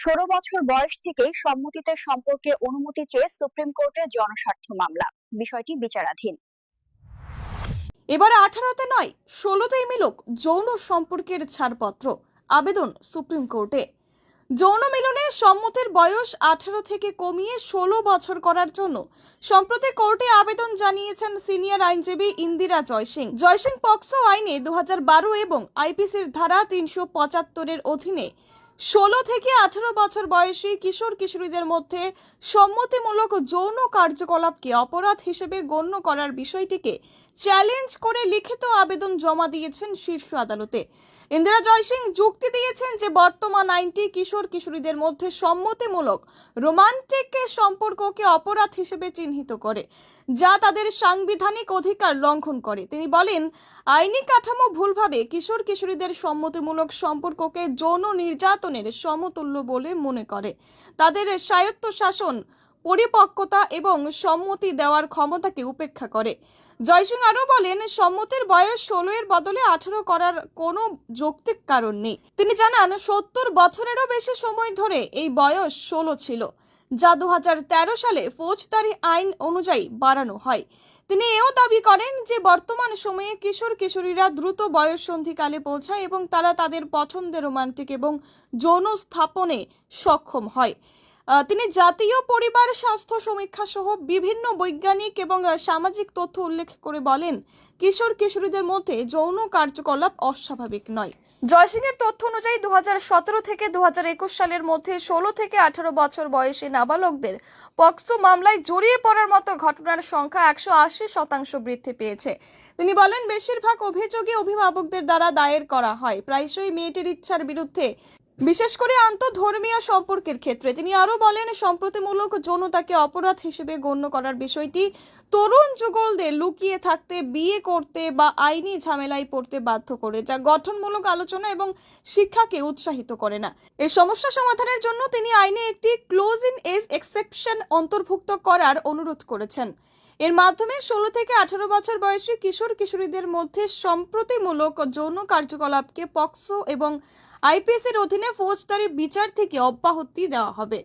16 বছর বয়স থেকেই সম্মতিতে সম্পর্কে অনুমতি চেয়ে সুপ্রিম কোর্টে জনস্বার্থ মামলা, বিষয়টি বিচারাধীন। এবার 18তে নয় 16তেই মিলুক যৌন সম্পর্কের ছাড়পত্র, আবেদন সুপ্রিম কোর্টে। যৌন মিলনে সম্মতির বয়স 18 থেকে কমিয়ে 16 বছর করার জন্য সম্প্রতি কোর্টে আবেদন জানিয়েছেন সিনিয়র আইনজীবী ইন্দিরা জয়সিং। পক্সো আইনে 2012 এবং আইপিসির ধারা 375-এর অধীনে 16 থেকে 18 বছর বয়সী কিশোর কিশোরীদের মধ্যে সম্মতিমূলক যৌন কার্যকলাপকে অপরাধ হিসেবে গণ্য করার বিষয়টিকে চ্যালেঞ্জ করে লিখিত আবেদন জমা দিয়েছেন শীর্ষ আদালতে। ইন্দিরা জয়সিং যুক্তি দিয়েছেন যে বর্তমান আইনটি কিশোর কিশোরীদের মধ্যে সম্মতিমূলক রোমান্টিক সম্পর্ককে অপরাধ হিসেবে চিহ্নিত করে, যা তাদের সাংবিধানিক অধিকার লঙ্ঘন করে। তিনি বলেন, আইনি কাঠামো ভুলভাবে কিশোর কিশোরীদের সম্মতিমূলক সম্পর্ককে যৌন নির্যাতনের সমতুল্য বলে মনে করে। তাদের স্বায়ত্তশাসন, পরিপক্কতা এবং সম্মতি দেওয়ার ক্ষমতাকে উপেক্ষা করে। জয়সিং আরও বলেন, সম্মতির বয়স 16 এর বদলে 18 করার কোনো যৌক্তিক কারণ নেই। তিনি জানান, 70 বছরেরও বেশি সময় ধরে এই বয়স 16 ছিল, যা 2013 সালে ফৌজদারি আইন অনুযায়ী বাড়ানো হয়। তিনি এও দাবি করেন যে বর্তমান সময়ে কিশোর কিশোরীরা দ্রুত বয়ঃসন্ধিকালে পৌঁছায় এবং তারা তাদের পছন্দের রোমান্টিক এবং যৌন স্থাপনে সক্ষম হয়। তিনি জাতীয় পরিবার স্বাস্থ্য সমীক্ষা সহ বিভিন্ন বৈজ্ঞানিক এবং সামাজিক তথ্য উল্লেখ করে বলেন, কিশোর কিশোরীদের মধ্যে যৌন কার্যকলাপ অস্বাভাবিক নয়। জয়সিং এর তথ্য অনুযায়ী 2017 থেকে 2021 সালের মধ্যে 16 থেকে 18 বছর বয়সী নাবালকদের পক্সো মামলায় জড়িয়ে পড়ার মতো ঘটনার সংখ্যা 180% বৃদ্ধি পেয়েছে। তিনি বলেন, বেশিরভাগ অভিযোগই অভিভাবকদের দ্বারা দায়ের করা হয়, প্রায়শই মেয়েটির ইচ্ছার বিরুদ্ধে, বিশেষ করে আন্তঃধর্মীয় সম্পর্কের ক্ষেত্রে। তিনি আরও বলেন, সম্প্রতিমূলক যৌনতাকে অপরাধ হিসেবে গণ্য করার বিষয়টি তরুণ যুগলদের লুকিয়ে থাকতে, বিয়ে করতে বা আইনি ঝামেলায় পড়তে বাধ্য করে, যা গঠনমূলক আলোচনা এবং শিক্ষাকে উৎসাহিত করে না। এই সমস্যা সমাধানের জন্য তিনি আইনে একটি ক্লোজ ইন এজ এক্সেপশন অন্তর্ভুক্ত করার অনুরোধ করেছেন। এর মাধ্যমে 16 থেকে 18 বছর বয়সী কিশোর কিশোরীদের মধ্যে সম্প্রতিমূলক যৌন কার্যকলাপকে পক্সো এবং আইপিসির অধীনে ফৌজদারি বিচার থেকে অব্যাহতি দেওয়া হবে।